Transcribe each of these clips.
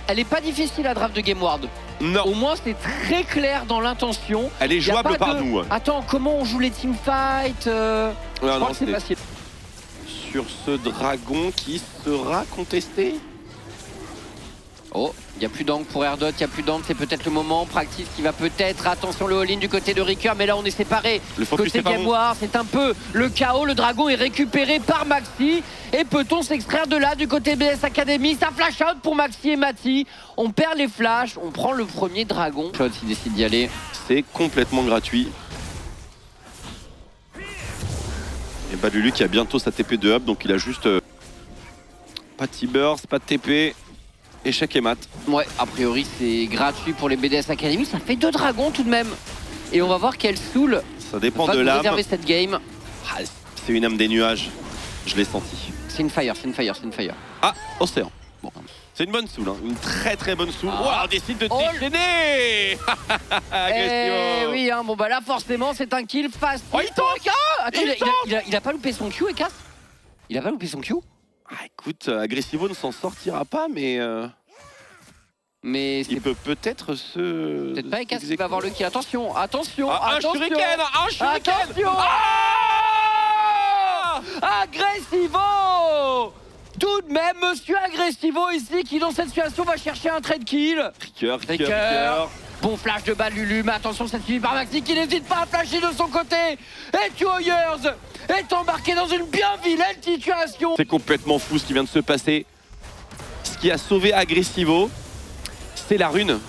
elle est pas difficile à draft de GameWard. Non. Au moins c'est très clair dans l'intention. Elle est jouable par nous. Attends, comment on joue les teamfights Ouais, Je crois que c'est c'est facile. sur ce dragon qui sera contesté. Oh, il n'y a plus d'angle pour Erdot, il n'y a plus d'angle, c'est peut-être le moment. Practice qui va peut-être, attention le all-in du côté de Ricker, mais là on est séparés. Le focus Côté c'est pas Game bon. War, c'est un peu le chaos, le dragon est récupéré par Maxi. Et peut-on s'extraire de là du côté BDS Academy? Ça flash out pour Maxi et Mati. On perd les flashs, on prend le premier dragon. Shot s'il décide d'y aller. C'est complètement gratuit. Et Balulu qui a bientôt sa TP de up, donc il a juste pas de T-Burst, pas de TP. Échec et mat. Ouais, a priori c'est gratuit pour les BDS Academy, ça fait 2 dragons tout de même. Et on va voir quelle soul Ça dépend va de nous l'âme. réserver cette game. Ah, c'est une âme des nuages. Je l'ai senti. C'est une fire, c'est une fire, c'est une fire. Ah, océan. Bon. C'est une bonne soul, hein. Une très très bonne soul. Ah. Wow, on décide de Oh. déchaîner. Eh oui, hein, bon bah là forcément c'est un kill fast. Oh, il tente. Attends, il a pas loupé son Q, Eka? Il a pas loupé son Q? Ah, écoute, Agressivo ne s'en sortira pas, mais Mais c'est il peut peut-être se... peut-être pas Eka qui va avoir le kill. Attention, attention, Ah, attention. un shuriken. Attention. Ah Agressivo! Tout de même, monsieur Agressivo ici qui dans cette situation va chercher un trade kill. Ricker. Bon flash de Balulu, mais attention, c'est suivi par Maxi qui n'hésite pas à flasher de son côté. Et Tuoyers est embarqué dans une bien vilaine situation. C'est complètement fou ce qui vient de se passer. Ce qui a sauvé Agressivo, c'est la rune.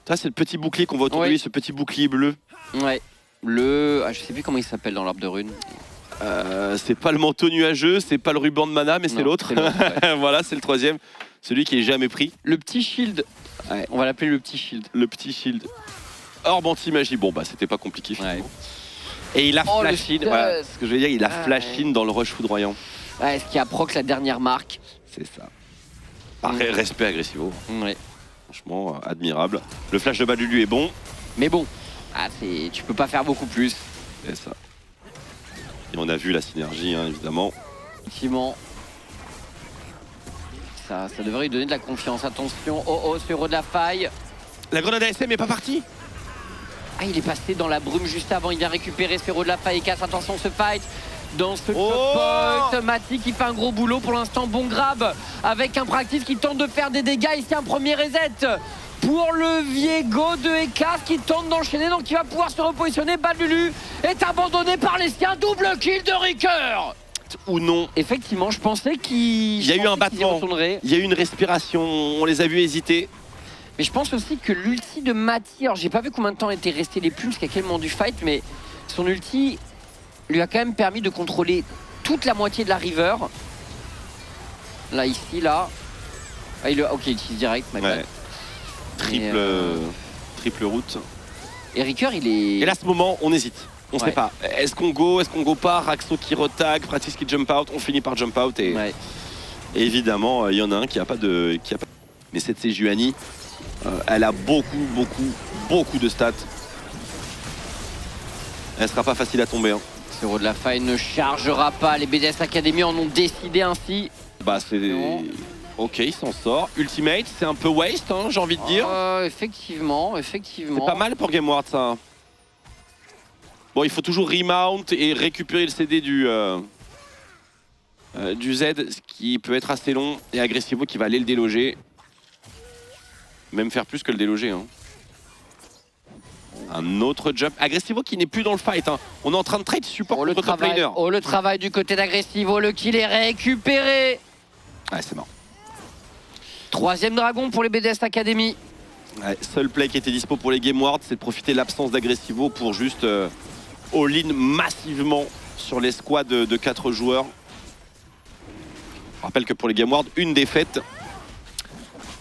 Ça, c'est le petit bouclier qu'on voit autour de lui, ce petit bouclier bleu. Ouais, je sais plus comment il s'appelle dans l'arbre de rune. C'est pas le manteau nuageux, c'est pas le ruban de mana, mais c'est Non, l'autre. c'est l'autre, ouais. Voilà, c'est le troisième. Celui qui est jamais pris. Le petit shield. Ouais. On va l'appeler le petit shield. Le petit shield. Orbe anti-magie. Bon, bah, c'était pas compliqué finalement. Ouais. Et il a Oh, flash le in. Voilà, stun. ce que je veux dire, il a Ah, flash ouais. in dans le rush foudroyant. Ouais, ce qui a proc la dernière marque. C'est ça. Respect Agressivo. Ouais. Franchement, admirable. Le flash de Balulu est bon. Mais bon, tu peux pas faire beaucoup plus. C'est ça. Et on a vu la synergie, hein, évidemment. Effectivement. Ça devrait lui donner de la confiance. Attention, oh, ce héros de la faille. La grenade ASM est pas partie. Ah, il est passé dans la brume juste avant. Il vient récupérer ce héros de la faille et casse. Attention, ce fight. Dans ce point, Mati qui fait un gros boulot pour l'instant. Bon grab avec un practice qui tente de faire des dégâts. Ici, un premier reset pour le Viego de Ekas qui tente d'enchaîner. Donc, il va pouvoir se repositionner. Balulu est abandonné par les siens. Double kill de Ricker. Ou non. Effectivement, je pensais qu'il. Il y a eu un battement. Il y a eu une respiration. On les a vus hésiter. Mais je pense aussi que l'ulti de Mati, alors j'ai pas vu combien de temps étaient restés les pulses, qu'à quel moment du fight, mais son ulti lui a quand même permis de contrôler toute la moitié de la river. Là, ici, là. Ah, ok, il utilise direct, my bad. Triple route. Et Ricker, il est. Et là, à ce moment, on hésite. On sait pas. Est-ce qu'on go pas? Raxo qui retag, Practice qui jump out. On finit par jump out. Et, et évidemment, il y en a un qui a pas de. Mais cette Sejuani, elle a beaucoup de stats. Elle sera pas facile à tomber. Hein. Ce héros de la faille ne chargera pas. Les BDS Academy en ont décidé ainsi. Bah, c'est. Ok, il s'en sort. Ultimate, c'est un peu waste, hein, j'ai envie de dire. Effectivement. C'est pas mal pour GameWard, ça. Bon, il faut toujours remount et récupérer le CD du Z, ce qui peut être assez long. Et Agressivo qui va aller le déloger. Même faire plus que le déloger. Hein. Un autre jump. Agressivo qui n'est plus dans le fight. Hein. On est en train de trade support contre top laner. Oh, le travail du côté d'Agressivo. Le kill est récupéré. Ouais, c'est marrant. Troisième dragon pour les BDS Academy. Ouais, seul play qui était dispo pour les GameWard, c'est de profiter de l'absence d'Agressivo pour juste all-in massivement sur les squads de 4 joueurs. Je rappelle que pour les GameWard, une défaite.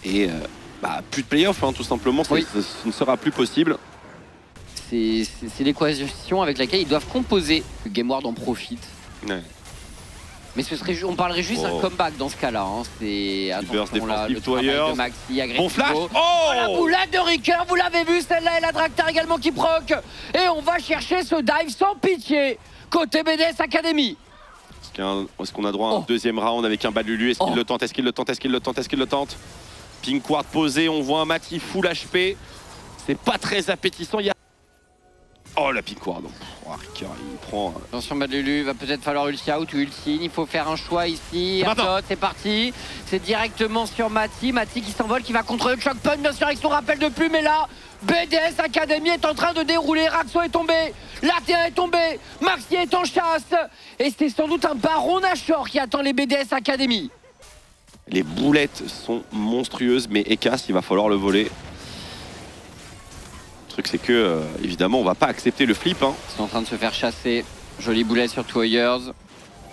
Et plus de playoff, hein, tout simplement, ce ne sera plus possible. C'est l'équation avec laquelle ils doivent composer. Le GameWard en profite. Ouais. Mais on parlerait juste d'un comeback dans ce cas-là. Hein. C'est attention là, le travail de Maxi, Agressivo. Bon flash. La boulette de Ricker, vous l'avez vu, celle-là, et la Draktar également qui proc. Et on va chercher ce dive sans pitié côté BDS Academy. Est-ce qu'on a droit à un deuxième round avec un Balulu? Est-ce qu'il le tente? Est-ce qu'il le tente? Est-ce qu'il le tente? Est-ce qu'il le tente? Pink Ward posé, on voit un Mati full HP. C'est pas très appétissant. Il y a... Oh la Pink Ward. Oh, Ricker, il prend. Attention, Balulu, va peut-être falloir ulti out ou ulti in. Il faut faire un choix ici. C'est parti. C'est directement sur Mati. Mati qui s'envole, qui va contrôler le choc punch, bien sûr, avec son rappel de plume. Et là, BDS Academy est en train de dérouler. Raxo est tombé. L'Artéen est tombé. Maxi est en chasse. Et c'est sans doute un Baron Nashor qui attend les BDS Academy. Les boulettes sont monstrueuses, mais Ekas, il va falloir le voler. Le truc, c'est que, évidemment, on va pas accepter le flip. Hein. Ils sont en train de se faire chasser. Jolie boulette sur Twoyers.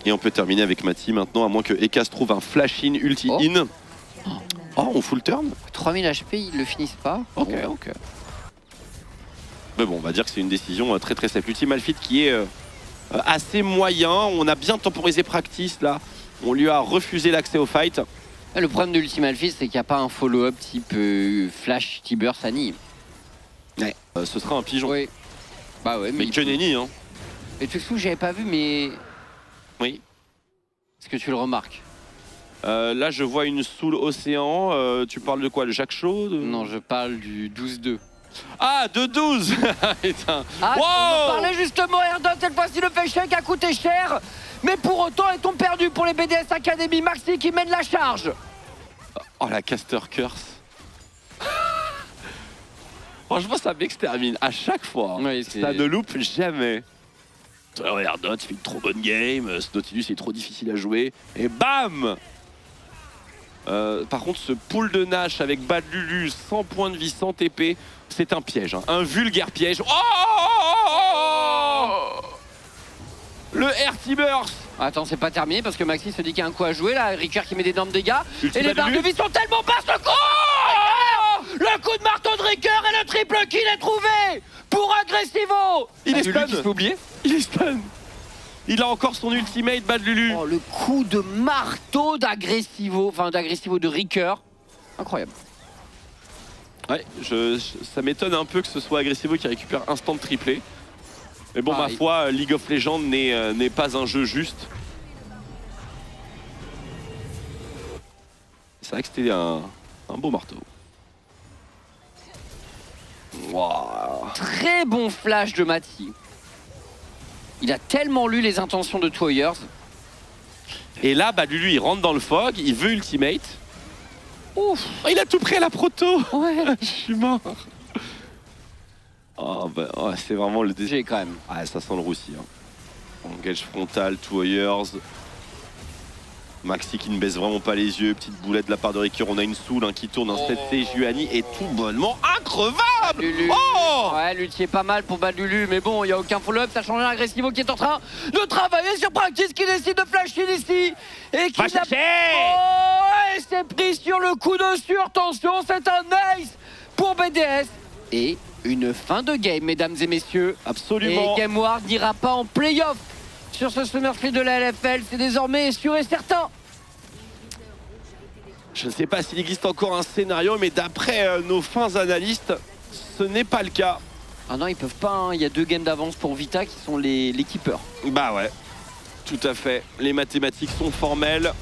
Et on peut terminer avec Mati maintenant, à moins que Ekas trouve un flash-in, ulti-in. Oh, on full turn. 3000 HP, ils le finissent pas. Ok. Mais bon, on va dire que c'est une décision très très safe. Ulti Malphite qui est assez moyen. On a bien temporisé Practice là. On lui a refusé l'accès au fight. Le problème de l'Ultimate Fist, c'est qu'il n'y a pas un follow-up type Flash, Tiber, Sani. Ouais. Ce sera un pigeon. Oui. Bah ouais, mais que nenni, hein. Et tout ce que j'avais pas vu, mais. Oui. Est-ce que tu le remarques? Là, je vois une Soul Océan. Tu parles de quoi? Le Jacques Chaud Non, je parle du 12-2. Ah, de 12. Putain. Ah, wow, on en parlait justement, Erdon, cette fois-ci le fake shake a coûté cher. Mais pour autant, est-on perdu pour les BDS Academy? Maxi qui mène la charge. Oh, la caster curse. Franchement, ça m'extermine à chaque fois. Hein. Oui, ça ne loupe jamais. Erdon, tu fais une trop bonne game. Ce Nautilus est trop difficile à jouer. Et bam! Par contre, ce pool de Nash avec Bad Lulu, 100 points de vie, sans TP, c'est un piège. Hein. Un vulgaire piège. Oh! Le RT Burst. Attends, c'est pas terminé parce que Maxi se dit qu'il y a un coup à jouer là. Ricker qui met d'énormes dégâts. Ultimate et les barres de vie sont tellement basses. Le coup de marteau de Ricker et le triple kill est trouvé pour Agressivo. Il est stun. Il est stun. Il a encore son ultimate, Bad Lulu. Oh, le coup de marteau d'Agressivo, enfin d'Agressivo de Ricker. Incroyable. Ouais, ça m'étonne un peu que ce soit Agressivo qui récupère instant triplé. Mais bon, ma foi, League of Legends n'est pas un jeu juste. C'est vrai que c'était un beau marteau. Wow. Très bon flash de Mati. Il a tellement lu les intentions de Twoyers. Et là, bah, lui, il rentre dans le fog, il veut ultimate. Ouf, oh, il a tout pris à la proto. Ouais. Je suis mort. Oh, bah, oh, c'est vraiment le DG quand même. Ah, ça sent le roussi. Hein. Engage frontal, Twoyers. Maxi qui ne baisse vraiment pas les yeux. Petite boulette de la part de Ricker. On a une Soul hein, qui tourne, un 7C Juani et tout bonnement increvable. Lulu. Oh ouais, l'ulti est pas mal pour Badulu, mais bon, il n'y a aucun follow-up. Ça change un Agressivo qui est en train de travailler sur Practice qui décide de flasher ici. Et qui va et c'est pris sur le coup de surtension. C'est un ace pour BDS. Et une fin de game, mesdames et messieurs. Absolument. Et Game Ward n'ira pas en play-off. Sur ce Summer Split de la LFL, c'est désormais sûr et certain. Je ne sais pas s'il existe encore un scénario, mais d'après nos fins analystes, ce n'est pas le cas. Ah non, ils peuvent pas, hein. Il y a 2 games d'avance pour Vita qui sont les keepers. Bah ouais, tout à fait. Les mathématiques sont formelles.